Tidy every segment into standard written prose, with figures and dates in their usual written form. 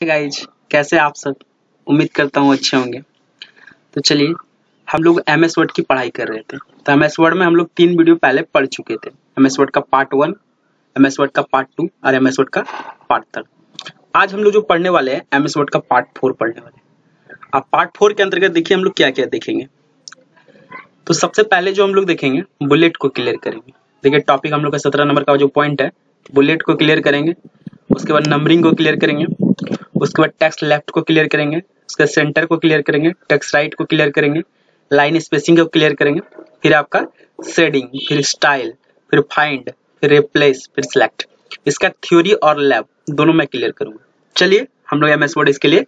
Guys, कैसे आप सब? उम्मीद करता हूँ अच्छे होंगे। तो चलिए, हम लोग एमएस वर्ड की पढ़ाई कर रहे थे। तो एमएस वर्ड में हम लोग 3 वीडियो पहले पढ़ चुके थे। एमएस वर्ड का पार्ट 1, एमएस वर्ड का पार्ट 2 और एमएस वर्ड का पार्ट 3। आज हम लोग जो पढ़ने वाले हैं एमएस वर्ड का पार्ट 4 पढ़ने वाले हैं। अब पार्ट 4 के अंतर्गत देखिए हम लोग क्या क्या देखेंगे। तो सबसे पहले जो हम लोग देखेंगे, बुलेट को क्लियर करेंगे। देखिए टॉपिक हम लोग का 17 नंबर का जो पॉइंट है, बुलेट को क्लियर करेंगे। उसके बाद नंबरिंग को क्लियर करेंगे। उसके बाद टेक्स्ट लेफ्ट को क्लियर करेंगे। उसके सेंटर को क्लियर करेंगे। टेक्स्ट राइट को क्लियर करेंगे। लाइन स्पेसिंग को क्लियर करेंगे। फिर आपका शेडिंग, फिर स्टाइल, फिर फाइंड, फिर रिप्लेस, फिर सिलेक्ट। इसका थ्योरी और लैब दोनों मैं क्लियर करूंगा। चलिए हम लोग एमएस वर्ड इसके लिए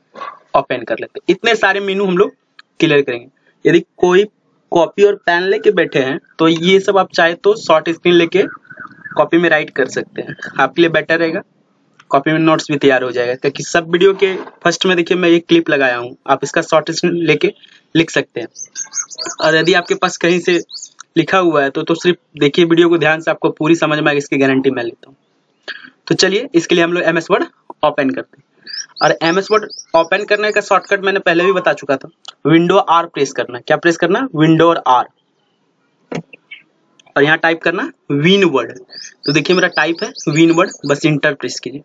ओपन कर लेते हैं। इतने सारे मेनू हम लोग क्लियर करेंगे। यदि कोई कॉपी और पेन लेके बैठे हैं तो ये सब आप चाहे तो शॉर्ट स्क्रीन लेके कॉपी में राइट कर सकते हैं, आपके लिए बेटर रहेगा। कॉपी में नोट्स भी तैयार हो जाएगा, क्योंकि सब वीडियो के फर्स्ट में देखिए मैं एक क्लिप लगाया हूँ, आप इसका शॉर्ट स्क्रीन लेके लिख सकते हैं। और यदि आपके पास कहीं से लिखा हुआ है तो सिर्फ देखिए वीडियो को ध्यान से, आपको पूरी समझ में आएगी, इसकी गारंटी मैं लेता हूँ। तो चलिए इसके लिए हम लोग एमएस वर्ड ओपन करते हैं। और एमएस वर्ड ओपन करने का शॉर्टकट मैंने पहले भी बता चुका था, विंडो आर प्रेस करना। क्या प्रेस करना? विंडो और आर। और यहाँ टाइप करना विन वर्ड। तो देखिए मेरा टाइप है विन वर्ड, बस इंटर प्रेस कीजिए।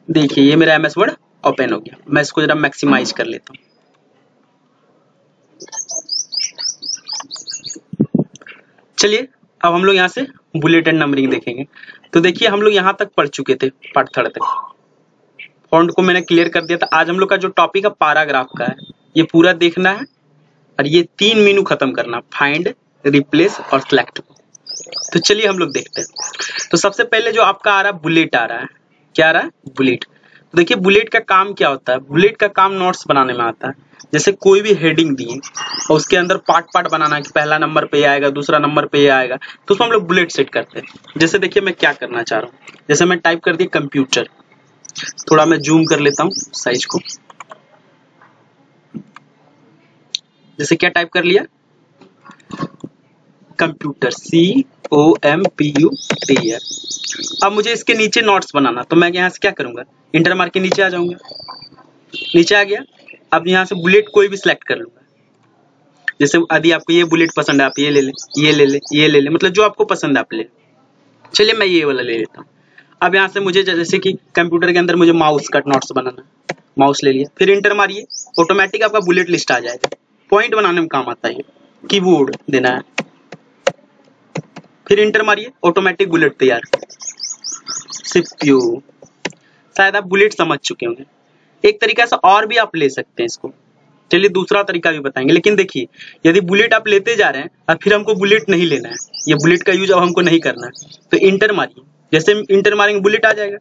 देखिए ये मेरा एमएस वर्ड ओपन हो गया। मैं इसको जरा मैक्सिमाइज कर लेता हूँ। चलिए अब हम लोग यहाँ से बुलेट एंड नंबरिंग देखेंगे। तो देखिए हम लोग यहाँ तक पढ़ चुके थे, पार्ट 3 तक। फॉन्ट को मैंने क्लियर कर दिया था। आज हम लोग का जो टॉपिक है पैराग्राफ का है, ये पूरा देखना है और ये 3 मेनू खत्म करना, फाइंड, रिप्लेस और सिलेक्ट। तो चलिए हम लोग देखते हैं। तो सबसे पहले जो आपका आ रहा है बुलेट आ रहा है। क्या आ रहा है? बुलेट। तो देखिए बुलेट का काम क्या होता है? बुलेट का काम नोट्स बनाने में आता है। जैसे कोई भी हेडिंग दिए और उसके अंदर पार्ट पार्ट बनाना है कि पहला नंबर पे ये आएगा, दूसरा नंबर पे ये आएगा, तो उसमें हम लोग बुलेट सेट करते हैं। जैसे देखिए मैं क्या करना चाह रहा हूँ, जैसे मैं टाइप कर दिया कंप्यूटर, थोड़ा मैं जूम कर लेता हूँ साइज को। जैसे क्या टाइप कर लिया? Computer, COMPUTER। अब मुझे इसके नीचे नोट्स बनाना, तो मैं यहाँ से क्या करूंगा, इंटर मार के नीचे आ जाऊंगा। नीचे आ गया। अब यहाँ से बुलेट कोई भी सिलेक्ट कर लूंगा। जैसे यदि आपको ये बुलेट पसंद है आप ये ले ले, ये ले ले, ये ले ले, मतलब जो आपको पसंद है आप ले। चलिए मैं ये वाला ले लेता हूँ। अब यहाँ से मुझे जैसे कि कंप्यूटर के अंदर मुझे माउस का नोट्स बनाना, माउस ले लिया, फिर इंटर मारिए, ऑटोमेटिक आपका बुलेट लिस्ट आ जाएगा। पॉइंट बनाने में काम आता है, कीबोर्ड देना है, फिर इंटर मारिए, ऑटोमेटिक बुलेट तैयार। सीपीयू। शायद आप बुलेट समझ चुके होंगे। एक तरीका से और भी आप ले सकते हैं इसको। चलिए दूसरा तरीका भी बताएंगे, लेकिन देखिए यदि बुलेट आप लेते जा रहे हैं और फिर हमको बुलेट नहीं लेना है, ये बुलेट का यूज अब हमको नहीं करना है, तो इंटर मारिए। जैसे इंटर मारेंगे बुलेट आ जाएगा।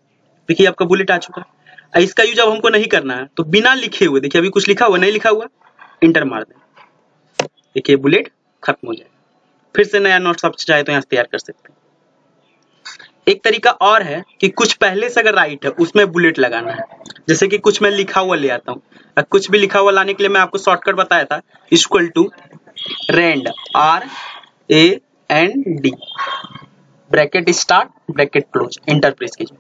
देखिए आपका बुलेट आ चुका है। इसका यूज अब हमको नहीं करना है, तो बिना लिखे हुए, देखिए अभी कुछ लिखा हुआ नहीं लिखा हुआ, इंटर मार दें, देखिए बुलेट खत्म हो जाएगा। फिर से नया नोट्स आप चाहे तो यहाँ से तैयार कर सकते हैं। एक तरीका और है कि कुछ पहले से अगर राइट है उसमें बुलेट लगाना है। जैसे कि कुछ मैं लिखा हुआ ले आता हूँ, कुछ भी लिखा हुआ लाने के लिए मैं आपको शॉर्टकट बताया था, equal to rand, RAND, bracket start, bracket close, enter press कीजिए।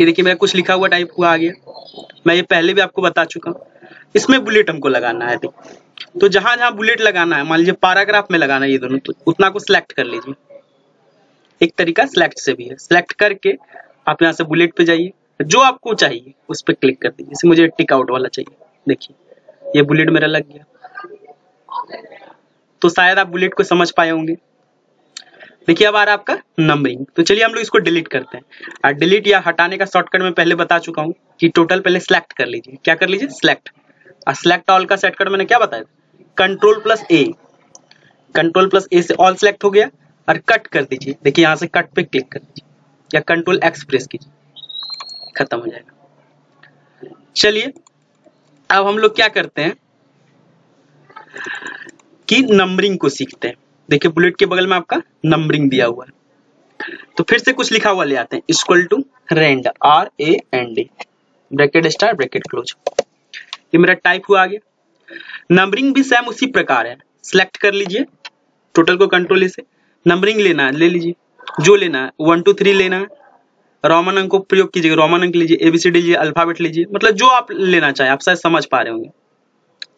ये देखिए मेरा कुछ लिखा हुआ टाइप हुआ आ गया। मैं ये पहले भी आपको बता चुका हूँ। इसमें बुलेट हमको लगाना है। तो जहां जहां बुलेट लगाना है, मान लीजिए पैराग्राफ में लगाना है ये दोनों, तो उतना को सिलेक्ट कर लीजिए। एक तरीका सिलेक्ट से भी है। सिलेक्ट करके आप यहाँ से बुलेट पे जाइए, जो आपको चाहिए उस पर क्लिक कर दीजिए। जैसे मुझे टिक आउट वाला चाहिए, देखिए ये बुलेट मेरा लग गया। तो शायद आप बुलेट को समझ पाए होंगे। देखिए अब आ रहा है आपका नंबरिंग। तो चलिए हम लोग इसको डिलीट करते हैं। और डिलीट या हटाने का शॉर्टकट मैं पहले बता चुका हूँ कि टोटल पहले सिलेक्ट कर लीजिए। क्या कर लीजिए? सिलेक्ट। और सिलेक्ट ऑल का शॉर्टकट मैंने क्या बताया? Ctrl+A। Ctrl+A से ऑल सिलेक्ट हो गया। और कट कर दीजिए। देखिए यहाँ से कट पे क्लिक कर दीजिए या Ctrl+X प्रेस कीजिए, खत्म हो जाएगा। चलिए अब हम लोग क्या करते हैं कि नंबरिंग को सीखते हैं। देखिए बुलेट के बगल में आपका नंबरिंग दिया हुआ है। तो फिर से कुछ लिखा हुआ ले आते हैं, equal to rand, RAND, bracket start, bracket close. ये मेरा टाइप हुआ आ गया। नंबरिंग भी सेम उसी प्रकार है। सिलेक्ट कर लीजिए, टोटल को कंट्रोल से नंबरिंग लेना है ले लीजिए, जो लेना है 1 2 3 लेना है, रोमन अंक को प्रयोग कीजिएगा, रोमन अंक लीजिए, एबीसीडी लीजिए, अल्फाबेट लीजिए, मतलब जो आप लेना चाहे, आप शायद समझ पा रहे होंगे।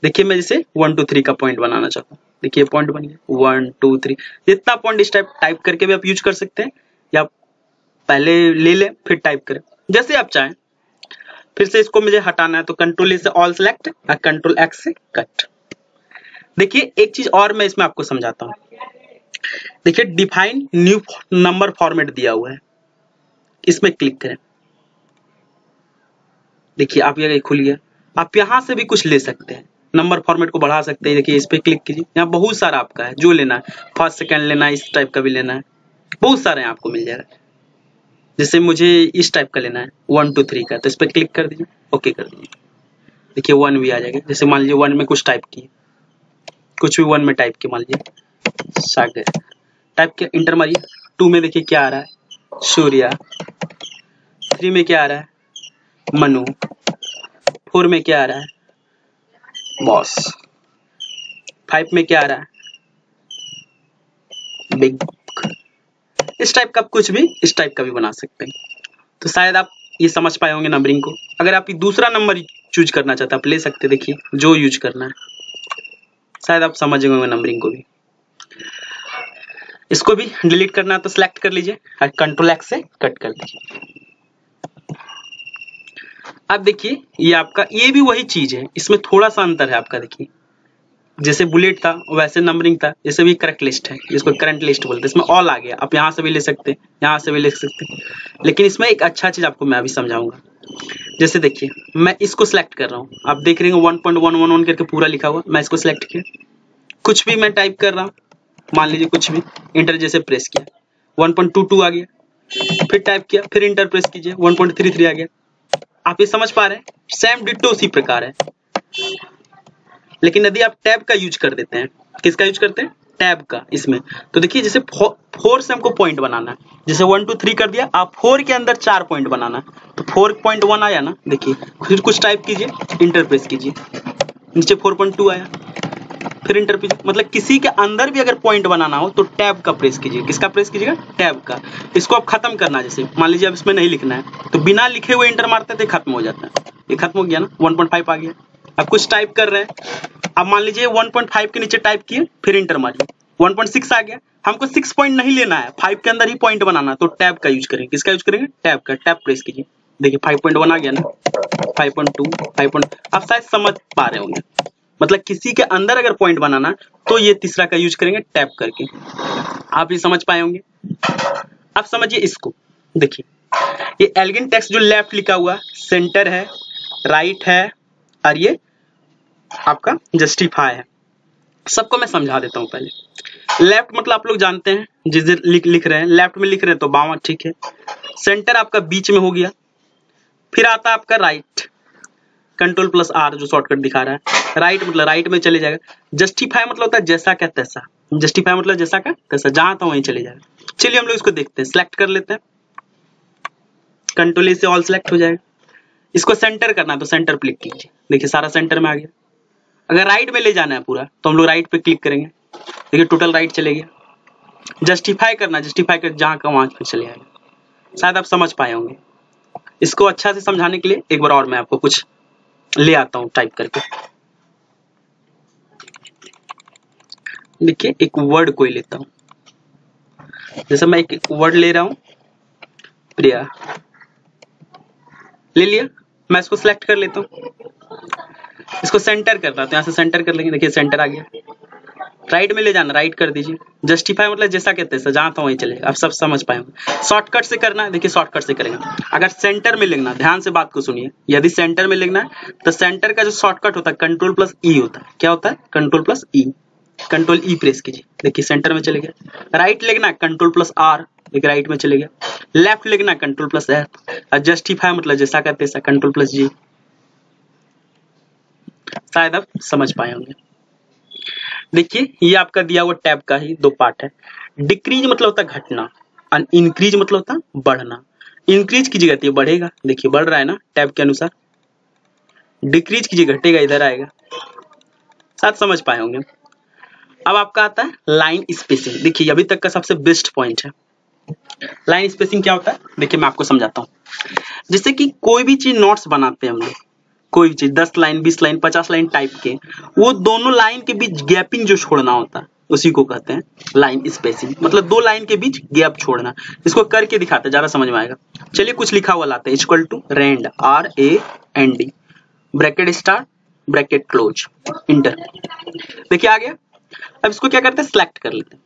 देखिए मैं जैसे 1 2 3 का पॉइंट बनाना चाहता हूँ, देखिए पॉइंट बन गया 1 2 3, जितना पॉइंट इस टाइप करके भी आप यूज कर सकते हैं, या पहले ले लें फिर टाइप करें, जैसे आप चाहें। फिर से इसको मुझे हटाना है तो कंट्रोल ए से ऑल सेलेक्ट और कंट्रोल एक्स से कट। देखिए एक चीज और मैं इसमें आपको समझाता हूँ। देखिए डिफाइन न्यू नंबर फॉर्मेट दिया हुआ है, इसमें क्लिक करें। देखिए आप ये खुल गया, आप यहां से भी कुछ ले सकते हैं, नंबर फॉर्मेट को बढ़ा सकते हैं। देखिए इस पे क्लिक कीजिए, यहाँ बहुत सारा आपका है, जो लेना है, फर्स्ट सेकंड लेना है, इस टाइप का भी लेना है, बहुत सारे हैं, आपको मिल जाएगा। जैसे मुझे इस टाइप का लेना है 1 2 3 का, तो इस पे क्लिक कर दीजिए, ओके कर दीजिए। देखिए 1 भी आ जाएगा, जैसे मान लीजिए 1 में कुछ टाइप किए, कुछ भी 1 में टाइप किया, मान लीजिए सागर टाइप किया, इंटर मारिए। 2 में देखिए क्या आ रहा है, सूर्या। 3 में क्या आ रहा है, मनु। 4 में क्या आ रहा है, बॉस। 5 में क्या आ रहा है, बिग। इस टाइप का कुछ भी इस टाइप का भी बना सकते हैं। तो शायद आप ये समझ पाए होंगे नंबरिंग को। अगर आप दूसरा नंबर चूज करना चाहते हैं आप ले सकते, देखिए जो यूज करना है, शायद आप समझ गए होंगे नंबरिंग को भी। इसको भी डिलीट करना है तो सिलेक्ट कर लीजिए और कंट्रोल एक्स से कट कर दीजिए। अब देखिए ये आपका, ये भी वही चीज है, इसमें थोड़ा सा अंतर है आपका। देखिए जैसे बुलेट था वैसे नंबरिंग था, जैसे भी करेक्ट लिस्ट है, इसको करंट लिस्ट बोलते हैं, इसमें ऑल आ गया, आप यहाँ से भी ले सकते हैं, यहाँ से भी ले सकते हैं। लेकिन इसमें एक अच्छा चीज आपको मैं अभी समझाऊंगा। जैसे देखिए मैं इसको सिलेक्ट कर रहा हूँ, आप देख रहे हैं 1.111 करके पूरा लिखा हुआ, मैं इसको सिलेक्ट किया, कुछ भी मैं टाइप कर रहा हूँ, मान लीजिए कुछ भी, इंटर जैसे प्रेस किया 1.22 आ गया, फिर टाइप किया, फिर इंटर प्रेस कीजिए 1.33 आ गया। आप ये समझ पा रहे हैं, सेम डिट्टो उसी प्रकार है। लेकिन यदि आप टैब का यूज कर देते हैं, किसका यूज करते हैं, टैब का, इसमें तो देखिए जैसे 4 से हमको पॉइंट बनाना है, जैसे 1 2 3 कर दिया, आप 4 के अंदर 4 पॉइंट बनाना है, तो 4.1 आया ना, देखिए फिर कुछ टाइप कीजिए, इंटर प्रेस कीजिए, नीचे 4.2 आया, फिर इंटर कीजिए। मतलब किसी के अंदर भी अगर पॉइंट बनाना हो तो टैब का प्रेस कीजिए, किसका प्रेस कीजिएगा, टैब का। इसको आप खत्म करना, जैसे मान लीजिए अब इसमें नहीं लिखना है तो बिना लिखे हुए इंटर मारते थे, खत्म हो जाता है। ये खत्म हो गया ना, 1.5 आ गया। अब कुछ टाइप कर रहे हैं, अब मान लीजिए 1.5 के नीचे टाइप किए, फिर इंटर मारिए, 1.6 आ गया। हमको 6 पॉइंट नहीं लेना है, 5 के अंदर ही पॉइंट बनाना, तो टैब का यूज करेंगे। किसका यूज करेंगे, टैब का। टैब प्रेस कीजिए, देखिए 5.1 आ गया ना, 5.2 5. आप शायद समझ पा रहे होंगे। मतलब किसी के अंदर अगर पॉइंट बनाना तो ये तीसरा का यूज करेंगे, टैप करके। आप ये समझ पाए होंगे। अब समझिए इसको, देखिए ये एलिगेंट टेक्स्ट जो लेफ्ट लिखा हुआ, सेंटर है, राइट है, और ये आपका जस्टिफाई है। सबको मैं समझा देता हूं। पहले लेफ्ट मतलब आप लोग जानते हैं, जिस लिख रहे हैं लेफ्ट में लिख रहे हैं तो बावां, ठीक है। सेंटर आपका बीच में हो गया, फिर आता है आपका राइट, कंट्रोल प्लस आर जो शॉर्टकट दिखा रहा है, राइट मतलब राइट में चले जाएगा। जस्टिफाई मतलब होता है जैसा क्या तैसा, जस्टिफाई मतलब जैसा का तैसा, जहां था वहीं चले जाएगा। चलिए हम लोग इसको देखते हैं, सिलेक्ट कर लेते हैं, कंट्रोल से ऑल सिलेक्ट हो जाएगा। इसको सेंटर करना है तो सेंटर क्लिक कीजिए, देखिए सारा सेंटर में आ गया। अगर राइट में ले जाना है पूरा तो हम लोग राइट पे क्लिक करेंगे, देखिए टोटल राइट चले गया। जस्टिफाई करना, जस्टिफाई कर जहां का वहां चले जाएगा। शायद आप समझ पाए होंगे। इसको अच्छा से समझाने के लिए एक बार और मैं आपको कुछ ले आता हूं टाइप करके। देखिए एक वर्ड कोई लेता हूं, जैसे मैं एक वर्ड ले रहा हूं, प्रिया ले लिया। मैं इसको सिलेक्ट कर लेता हूं, इसको सेंटर करना तो यहां से सेंटर कर लेंगे, देखिए सेंटर आ गया। राइट में ले जाना, राइट कर दीजिए। जस्टिफाई मतलब जैसा कहते हैं जहां था वहीं चलेगा। आप सब समझ पाए होंगे। शॉर्टकट से करना है, देखिए शॉर्टकट से करेंगे। अगर सेंटर में लिखना, ध्यान से बात को सुनिए, यदि सेंटर में लिखना है तो सेंटर का जो शॉर्टकट होता है कंट्रोल प्लस ई होता है। क्या होता है, कंट्रोल प्लस ई। कंट्रोल ई प्रेस कीजिए, देखिए सेंटर में चले गया। राइट लिखना कंट्रोल प्लस आर, देखिए राइट में चले गया। लेफ्ट लिखना कंट्रोल प्लस एफ, और जस्टिफाई मतलब जैसा कहते हैं कंट्रोल प्लस जी। शायद आप समझ पाए होंगे। देखिए ये आपका दिया हुआ टैब का ही 2 पार्ट है। डिक्रीज मतलब होता है घटना, और इंक्रीज मतलब होता है बढ़ना। इंक्रीज कीजिएगा तो ये बढ़ेगा, देखिए बढ़ रहा है ना टैब के अनुसार। डिक्रीज कीजिए घटेगा, इधर आएगा। शायद समझ पाए होंगे। अब आपका आता है लाइन स्पेसिंग। देखिए अभी तक का सबसे बेस्ट पॉइंट है। लाइन स्पेसिंग क्या होता है, देखिए मैं आपको समझाता हूँ। जैसे कि कोई भी चीज नोट्स बनाते हैं हम लोग, कोई भी चीज 10 लाइन 20 लाइन 50 लाइन टाइप के, वो दोनों लाइन के बीच गैपिंग जो छोड़ना होता है उसी को कहते हैं लाइन स्पेसिंग। मतलब दो लाइन के बीच गैप छोड़ना। इसको करके दिखाते हैं, ज्यादा समझ में आएगा। चलिए कुछ लिखा हुआ लाते हैं, equal to rand RAND bracket start bracket close enter. देखिए आ गया। अब इसको क्या करते हैं, सिलेक्ट कर लेते हैं।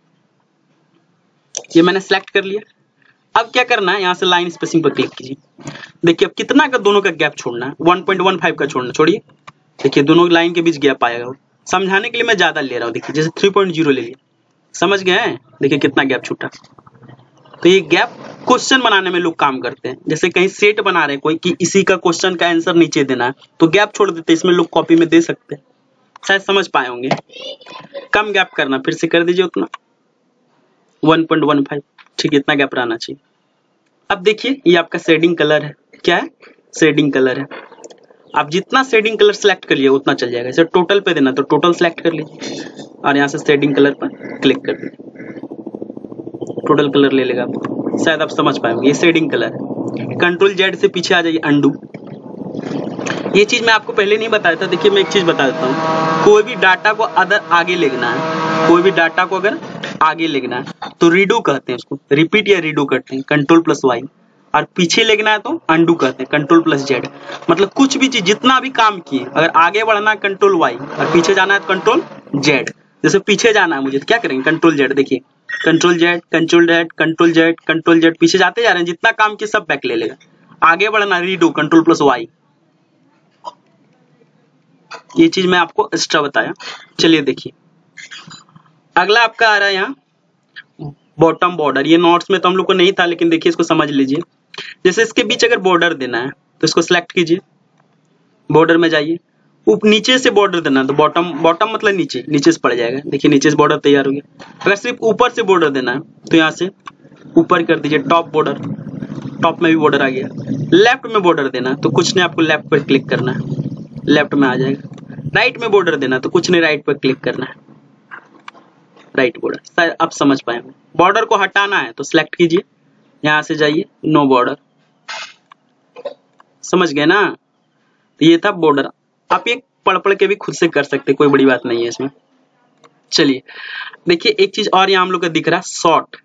ये मैंने सिलेक्ट कर लिया। अब क्या करना है, यहाँ से लाइन स्पेसिंग पर क्लिक कीजिए। देखिए अब कितना का दोनों का गैप छोड़ना है, 1.15 का छोड़ना, छोड़िए। देखिए दोनों लाइन के बीच गैप आएगा। समझाने के लिए मैं ज्यादा ले रहा हूँ। देखिए जैसे 3.0 ले लिया, समझ गए हैं। देखिए कितना गैप छूटा। तो ये गैप क्वेश्चन बनाने में लोग काम करते हैं। जैसे कहीं सेट बना रहे हैं कोई कि इसी का क्वेश्चन का आंसर नीचे देना है, तो गैप छोड़ देते हैं। इसमें लोग कॉपी में दे सकते हैं, शायद समझ पाए होंगे। कम गैप करना, फिर से कर दीजिए उतना 1.15, ठीक है, इतना गैप रहना चाहिए। अब देखिए ये आपका शेडिंग कलर है। क्या है, शेडिंग कलर है। आप जितना शेडिंग कलर सेलेक्ट कर लिए उतना चल जाएगा। इसे टोटल पे देना तो टोटल सेलेक्ट कर लीजिए और यहाँ से शेडिंग कलर पर क्लिक कर दीजिए, टोटल कलर ले लेगा आपको। शायद आप समझ पाएंगे, ये शेडिंग कलर है। कंट्रोल जेड से पीछे आ जाइए, अंडू। ये चीज मैं आपको पहले नहीं बताया था। देखिए मैं एक चीज बता देता हूँ, कोई भी डाटा को अगर आगे लिखना है, कोई भी डाटा को अगर आगे लिखना है तो रीडू कहते हैं उसको, रिपीट या रीडू करते हैं, Ctrl+Y। और पीछे लिखना है तो अंडू कहते हैं, Ctrl+Z। मतलब कुछ भी चीज जितना भी काम किए, अगर आगे बढ़ना है Ctrl+Y और पीछे जाना है तो Ctrl+Z। जैसे पीछे जाना है मुझे तो क्या करेंगे, Ctrl+Z। देखिए Ctrl+Z Ctrl+Z Ctrl+Z Ctrl+Z, पीछे जाते जा रहे हैं, जितना काम किए सब बैक ले लेगा। आगे बढ़ना रीडू Ctrl+Y। ये चीज मैं आपको एक्स्ट्रा बताया। चलिए देखिए अगला आपका आ रहा है यहाँ बॉटम बॉर्डर। ये नोट्स में तो हम लोग को नहीं था, लेकिन देखिए इसको समझ लीजिए। जैसे इसके बीच अगर बॉर्डर देना है तो इसको सिलेक्ट कीजिए, बॉर्डर में जाइए, नीचे से बॉर्डर देना है तो बॉटम, बॉटम मतलब नीचे, नीचे से पड़ जाएगा। देखिए नीचे से बॉर्डर तैयार हो गया। अगर सिर्फ ऊपर से बॉर्डर देना है तो यहाँ से ऊपर कर दीजिए, टॉप बॉर्डर, टॉप में भी बॉर्डर आ गया। लेफ्ट में बॉर्डर देना है तो कुछ नहीं, आपको लेफ्ट पर क्लिक करना है, लेफ्ट में आ जाएगा। राइट में बॉर्डर देना तो कुछ नहीं, राइट पर क्लिक करना है, राइट बॉर्डर। शायद आप समझ पाए। बॉर्डर को हटाना है तो सिलेक्ट कीजिए, यहां से जाइए, नो बॉर्डर। समझ गए ना। तो ये था बॉर्डर। आप ये पढ़ के भी खुद से कर सकते, कोई बड़ी बात नहीं है इसमें। चलिए देखिए एक चीज और यहाँ हम लोग का दिख रहा है, शॉर्ट।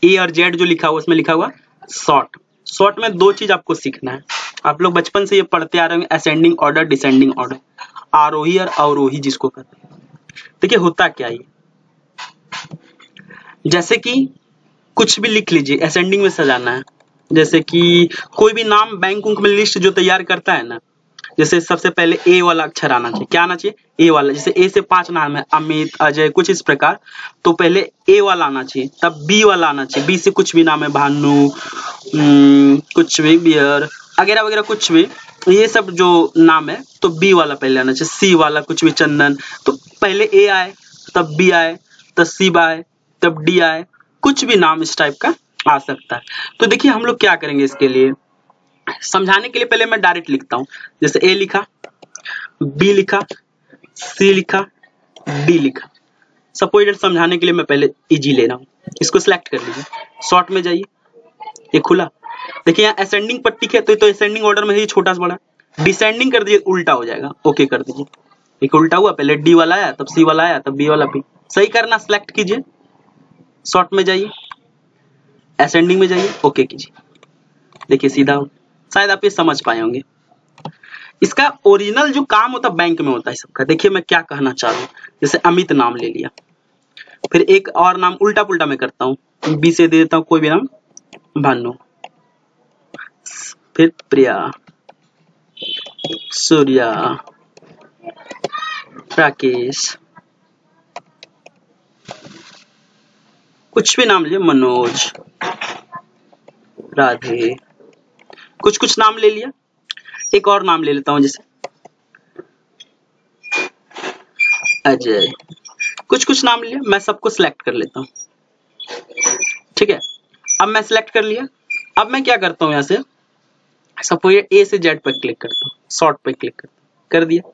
A और Z जो लिखा हुआ उसमें लिखा हुआ शॉर्ट। शॉर्ट में दो चीज आपको सीखना है। आप लोग बचपन से ये पढ़ते आ रहे हैं, असेंडिंग ऑर्डर डिसेंडिंग ऑर्डर, आरोही और अवरोही जिसको कहते हैं। देखिए होता क्या है, जैसे कि कुछ भी लिख लीजिए, असेंडिंग में सजाना है। जैसे कि कोई भी नाम बैंक उंक में लिस्ट जो तैयार करता है ना, जैसे सबसे पहले ए वाला अक्षर आना चाहिए। क्या आना चाहिए, ए वाला। जैसे ए से 5 नाम है, अमित, अजय, कुछ इस प्रकार, तो पहले ए वाला आना चाहिए, तब बी वाला आना चाहिए। बी से कुछ भी नाम है, भानु, कुछ भी, बियर वगैरह वगैरह, कुछ भी, ये सब जो नाम है तो बी वाला पहले आना चाहिए। सी वाला कुछ भी, चंदन, तो पहले ए आए, तब बी आए, तब सी आए, तब डी आए। कुछ भी नाम इस टाइप का आ सकता है। तो देखिए हम लोग क्या करेंगे, इसके लिए समझाने के लिए पहले मैं डायरेक्ट लिखता हूं। जैसे ए लिखा, बी लिखा, सी लिखा, डी लिखा। सपोज समझाने के लिए मैं पहले इजी ले रहा हूं। इसको सिलेक्ट कर लीजिए, शॉर्ट में जाइए, ये खुला। देखिए यहाँ असेंडिंग पट्टी है तो असेंडिंग ऑर्डर में ही छोटा सा बड़ा। डिसेंडिंग कर दीजिए, उल्टा हो जाएगा, ओके कर दीजिए। एक उल्टा हुआ, पहले डी वाला आया, तब सी वाला आया, तब बी वाला बी। सही करना, सिलेक्ट कीजिए, शॉर्ट में जाइए, असेंडिंग में जाइए, ओके कीजिए। देखिए सीधा हो। शायद आप ये समझ पाए होंगे। इसका ओरिजिनल जो काम होता है बैंक में होता है सबका। देखिए मैं क्या कहना चाह रहा हूँ। जैसे अमित नाम ले लिया, फिर एक और नाम उल्टा पुल्टा में करता हूँ, बी से दे देता हूँ कोई भी नाम, भानु, फिर प्रिया, सूर्या, राकेश, कुछ भी नाम लीजिए, मनोज, राधे, कुछ कुछ नाम ले लिया। एक और नाम ले लेता हूं, जैसे अजय, कुछ कुछ नाम लिया। मैं सबको सिलेक्ट कर लेता हूं, ठीक है। अब मैं सिलेक्ट कर लिया। अब मैं क्या करता हूं, यहां से सपोज ए से जेड पर क्लिक करता हूं, शॉर्ट पे क्लिक कर दिया।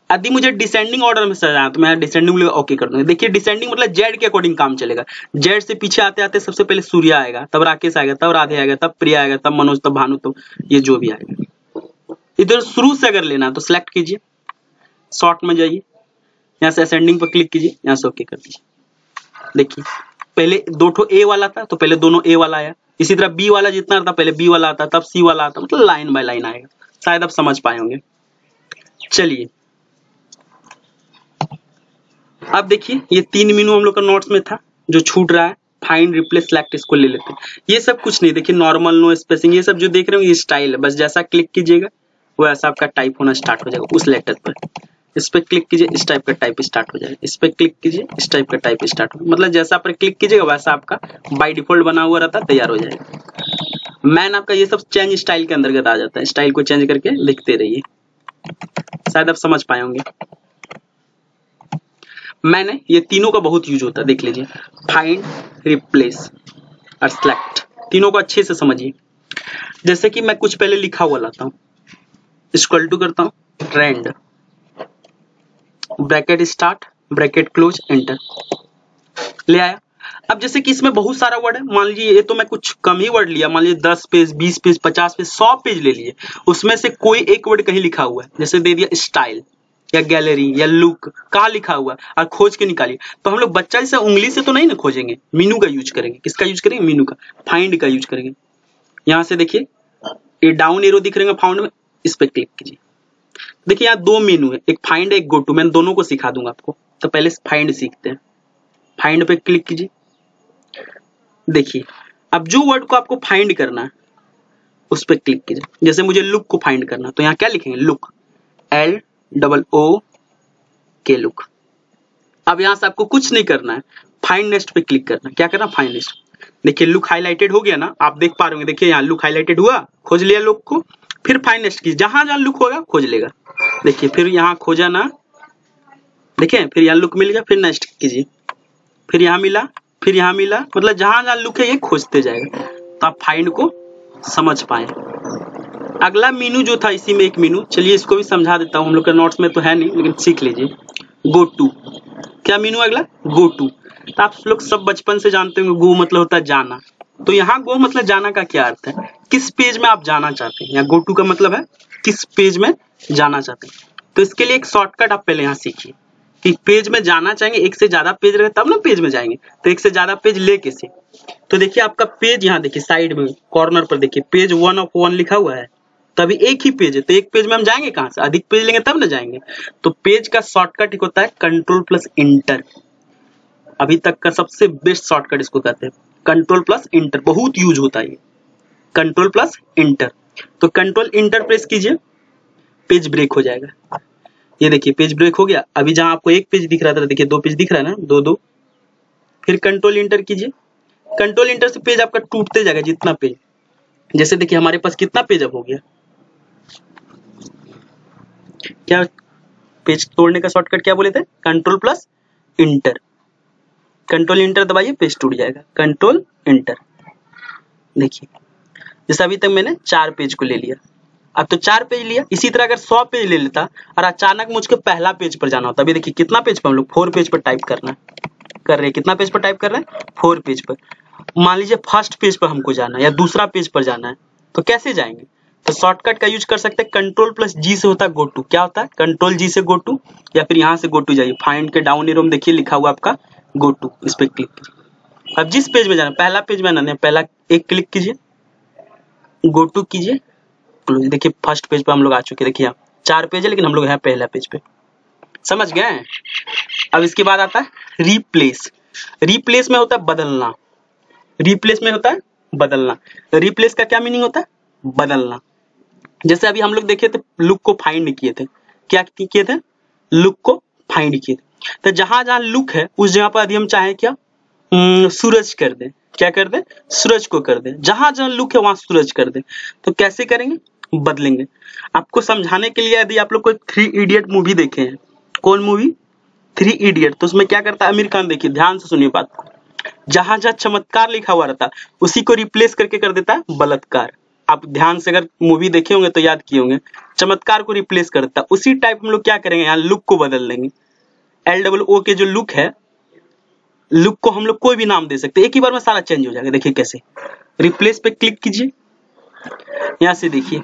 यदि मुझे डिसेंडिंग ऑर्डर में सजाना तो मैं डिसेंडिंग ओके कर दूंगा। देखिए डिसेंडिंग मतलब जेड के अकॉर्डिंग काम चलेगा। जेड से पीछे आते आते सबसे पहले सूर्य आएगा, तब राकेश आएगा, तब राधे आएगा, तब प्रिया आएगा, तब मनोज, तब भानु, तो ये जो भी आएगा। इधर शुरू से अगर लेना तो सिलेक्ट कीजिए, शॉर्ट में जाइए, यहाँ से असेंडिंग पर क्लिक कीजिए, यहाँ से ओके कर दीजिए। देखिए पहले दो ठो ए वाला था तो पहले दोनों ए वाला आया, इसी तरह बी वाला जितना था पहले बी वाला आता, तब सी वाला आता, मतलब लाइन बाय लाइन आएगा। शायद आप समझ पाए होंगे। चलिए अब देखिए ये 3 मेनू हम लोग का नोट्स में था, जो छूट रहा है फाइंड रिप्लेस सेलेक्ट, इसको ले लेते हैं। ये सब कुछ नहीं, देखिए नॉर्मल, नो स्पेसिंग, ये सब जो देख रहे हो ये स्टाइल है, बस जैसा क्लिक कीजिएगा वैसा आपका टाइप होना स्टार्ट हो जाएगा उस लेटर पर। इस पे क्लिक कीजिए, इस टाइप का टाइप स्टार्ट हो जाएगा, इस पे क्लिक कीजिए, इस टाइप का टाइप स्टार्ट हो, मतलब जैसा पर क्लिक कीजिएगा वैसा आपका बाय डिफॉल्ट बना हुआ रहता है, तैयार हो जाएगा। मैन आपका ये सब चेंज स्टाइल के अंतर्गत आ जाता है, स्टाइल को चेंज करके लिखते रहिए, शायद आप समझ पाए होंगे। मैंने ये तीनों का बहुत यूज होता है, देख लीजिए, फाइंड, रिप्लेस और सेलेक्ट, तीनों को अच्छे से समझिए। जैसे कि मैं कुछ पहले लिखा हुआ लाता हूं, इक्वल टू करता हूं trend, bracket start, bracket close, enter, ले आया। अब जैसे कि इसमें बहुत सारा वर्ड है, मान लीजिए ये तो मैं कुछ कम ही वर्ड लिया, मान लीजिए 10 पेज, 20 पेज, 50 पेज, 100 पेज ले लिए, उसमें से कोई एक वर्ड कहीं लिखा हुआ है, जैसे दे दिया स्टाइल या गैलरी या लुक, कहाँ लिखा हुआ और खोज के निकालिए। तो हम लोग बच्चा जैसे उंगली से तो नहीं ना खोजेंगे, मीनू का यूज करेंगे। किसका यूज करेंगे? मीनू का, फाइंड का यूज करेंगे। यहाँ से देखिए ये डाउन एरो दिख रहे हैं फाउंड में, इस पे क्लिक कीजिए। देखिए यहाँ 2 मेनू है, एक फाइंड है, एक गो टू, मैं दोनों को सिखा दूंगा आपको। तो पहले फाइंड सीखते हैं, फाइंड पे क्लिक कीजिए। देखिए अब जो वर्ड को आपको फाइंड करना है उस पे क्लिक कीजिए। जैसे मुझे लुक को फाइंड करना, तो यहाँ क्या लिखेंगे? लुक, LOO के लुक। अब यहां से आपको कुछ नहीं करना है, फाइंड नेक्स्ट पे क्लिक करना है। क्या करना? Find next. देखिए लुक हाईलाइटेड हो गया ना, आप देख पा रहे होंगे। देखिए यहाँ लुक हाईलाइटेड हुआ, खोज लिया लुक को, फिर फाइंड नेक्स्ट कीजिए, जहां जहां लुक होगा खोज लेगा। देखिए फिर यहाँ खोजा ना, देखिए फिर यहाँ लुक मिल गया, फिर नेक्स्ट कीजिए, फिर यहाँ मिला, फिर यहाँ मिला, मतलब जहां जहां लुक है ये खोजते जाएगा। तो आप फाइंड को समझ पाए। अगला मीनू जो था, इसी में एक मीनू, चलिए इसको भी समझा देता हूं, हम लोग के नोट्स में तो है नहीं लेकिन सीख लीजिए। गो टू, क्या मीनू अगला? Go to. तो आप लोग सब बचपन से जानते होंगे गो मतलब होता है जाना, तो यहाँ गो मतलब जाना का क्या अर्थ है? किस पेज में आप जाना चाहते हैं, या गो टू का मतलब है किस पेज में जाना चाहते हैं। तो इसके लिए एक शॉर्टकट आप पहले यहाँ सीखिए कि पेज में जाना चाहेंगे, एक से ज्यादा पेज रहे तब ना पेज में जाएंगे, तो एक से ज्यादा पेज ले कैसे? तो देखिए आपका पेज यहाँ देखिए साइड में कॉर्नर पर देखिए पेज 1 of 1 लिखा हुआ है, तभी एक ही पेज है, तो एक पेज में हम जाएंगे कहां से? अधिक पेज लेंगे तब ना जाएंगे। तो पेज का शॉर्टकट एक होता है कंट्रोल प्लस इंटर, अभी तक का सबसे बेस्ट शॉर्टकट इसको कहते हैं, कंट्रोल प्लस इंटर, बहुत यूज होता है ये, कंट्रोल प्लस इंटर। तो कंट्रोल इंटर प्रेस कीजिए, पेज ब्रेक हो जाएगा। ये देखिए पेज ब्रेक हो गया। अभी जहां आपको एक पेज दिख रहा था, देखिए 2 पेज दिख रहा है ना, 2 फिर कंट्रोल इंटर कीजिए। कंट्रोल इंटर से पेज आपका टूटते जाएगा जितना पेज, जैसे देखिए हमारे पास कितना पेज अब हो गया। क्या पेज तोड़ने का शॉर्टकट क्या बोले थे? Control plus inter. Control inter दबाइए, पेज टूट जाएगा, कंट्रोल इंटर। देखिए जैसे अभी तक मैंने 4 पेज को ले लिया, अब तो 4 पेज लिया। इसी तरह अगर 100 पेज ले लेता और अचानक मुझको पहला पेज पर जाना होता, अभी देखिए कितना पेज पर हम लोग 4 पेज पर टाइप करना कर रहे हैं। कितना पेज पर टाइप कर रहे हैं? 4 पेज पर। मान लीजिए फर्स्ट पेज पर हमको जाना है या दूसरा पेज पर जाना है, तो कैसे जाएंगे? तो शॉर्टकट का यूज कर सकते हैं, कंट्रोल प्लस जी से होता है गो टू। क्या होता है? कंट्रोल जी से गो टू, या फिर यहाँ से गो टू जाइए, फाइंड के डाउन एरो में देखिए लिखा हुआ आपका गो टू, इस पे क्लिक कीजिए। अब जिस पेज में जाना, पहला पेज में आना है, पहला एक क्लिक कीजिए, गो टू कीजिए, क्लोज। देखिए फर्स्ट पेज पर हम लोग आ चुके हैं। देखिए 4 पेज है लेकिन हम लोग हैं पहला पेज पे, समझ गए? अब इसके बाद आता है रिप्लेस। रिप्लेस में होता है बदलना, रिप्लेस में होता है बदलना। रिप्लेस का क्या मीनिंग होता है? बदलना। जैसे अभी हम लोग देखे थे लुक को फाइंड किए थे, क्या किए थे? लुक को फाइंड किए थे। तो जहां जहां लुक है उस जगह पर यदि हम चाहें क्या सूरज कर दें, क्या कर दें? सूरज को कर दें। जहां जहां लुक है वहां सूरज कर दें। तो कैसे करेंगे? बदलेंगे। आपको समझाने के लिए यदि आप लोग कोई 3 इडियट मूवी देखे हैं, कौन मूवी? 3 इडियट। तो उसमें क्या करता है आमिर खान? देखिए ध्यान से सुनिए बात को, जहां जहां चमत्कार लिखा हुआ रहता है उसी को रिप्लेस करके कर देता है बलात्कार। आप ध्यान से अगर मूवी देखे होंगे तो याद किए होंगे, चमत्कार को रिप्लेस करता है। उसी टाइप हम लोग क्या करेंगे, यहाँ लुक को बदल देंगे। LOO के जो लुक है, लुक को हम लोग कोई भी नाम दे सकते हैं, एक ही बार में सारा चेंज हो जाएगा। देखिए कैसे, रिप्लेस पे क्लिक कीजिए, यहां से देखिए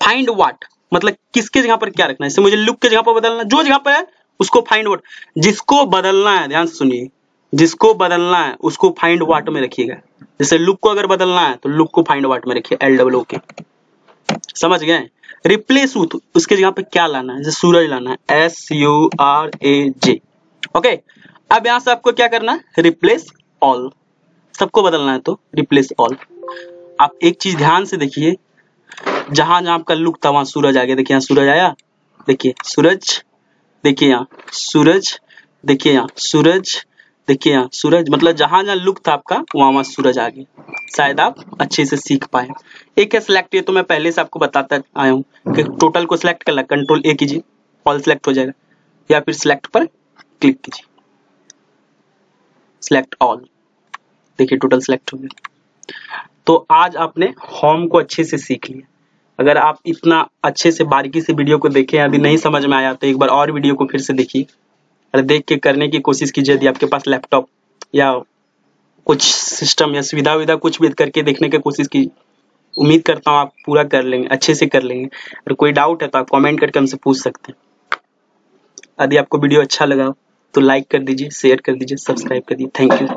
फाइंड व्हाट, मतलब किसके जगह पर क्या रखना है। जैसे मुझे लुक के जगह पर बदलना, जो जगह पर है उसको फाइंड व्हाट, जिसको बदलना है ध्यान से सुनिए, जिसको बदलना है उसको फाइंड व्हाट में रखिएगा। जैसे लुक को अगर बदलना है तो लुक को फाइंड व्हाट में रखिए, LOO के, समझ गए। रिप्लेस विथ, उसके जगह पे क्या लाना है, जैसे सूरज लाना है, SURAJ। ओके, अब यहां से आपको क्या करना है, रिप्लेस ऑल, सबको बदलना है तो रिप्लेस ऑल। आप एक चीज ध्यान से देखिए, जहां जहां आपका लुक था वहां सूरज आ गया। देखिए यहाँ सूरज आया, देखिए सूरज, देखिए यहाँ सूरज, देखिए यहाँ सूरज, देखिए यहाँ सूरज, मतलब जहां जहां लुक था आपका वहां वहां सूरज आ गया। शायद आप अच्छे से सीख पाए। एक है सिलेक्ट, ये तो मैं पहले से आपको बताता आया हूँ कि टोटल को सिलेक्ट करना, Ctrl A कीजिए, ऑल सिलेक्ट हो जाएगा, या फिर सिलेक्ट पर क्लिक कीजिए, सिलेक्ट ऑल, देखिए टोटल सिलेक्ट हो गया। तो आज आपने होम को अच्छे से सीख लिया। अगर आप इतना अच्छे से बारीकी से वीडियो को देखें, अभी नहीं समझ में आया तो एक बार और वीडियो को फिर से देखिए, और देख के करने की कोशिश कीजिए। यदि आपके पास लैपटॉप या कुछ सिस्टम या सुविधा विधा कुछ भी करके देखने की कोशिश की, उम्मीद करता हूँ आप पूरा कर लेंगे, अच्छे से कर लेंगे। अगर कोई डाउट है तो आप कमेंट करके हमसे पूछ सकते हैं। यदि आपको वीडियो अच्छा लगा तो लाइक कर दीजिए, शेयर कर दीजिए, सब्सक्राइब कर दीजिए। Thank you.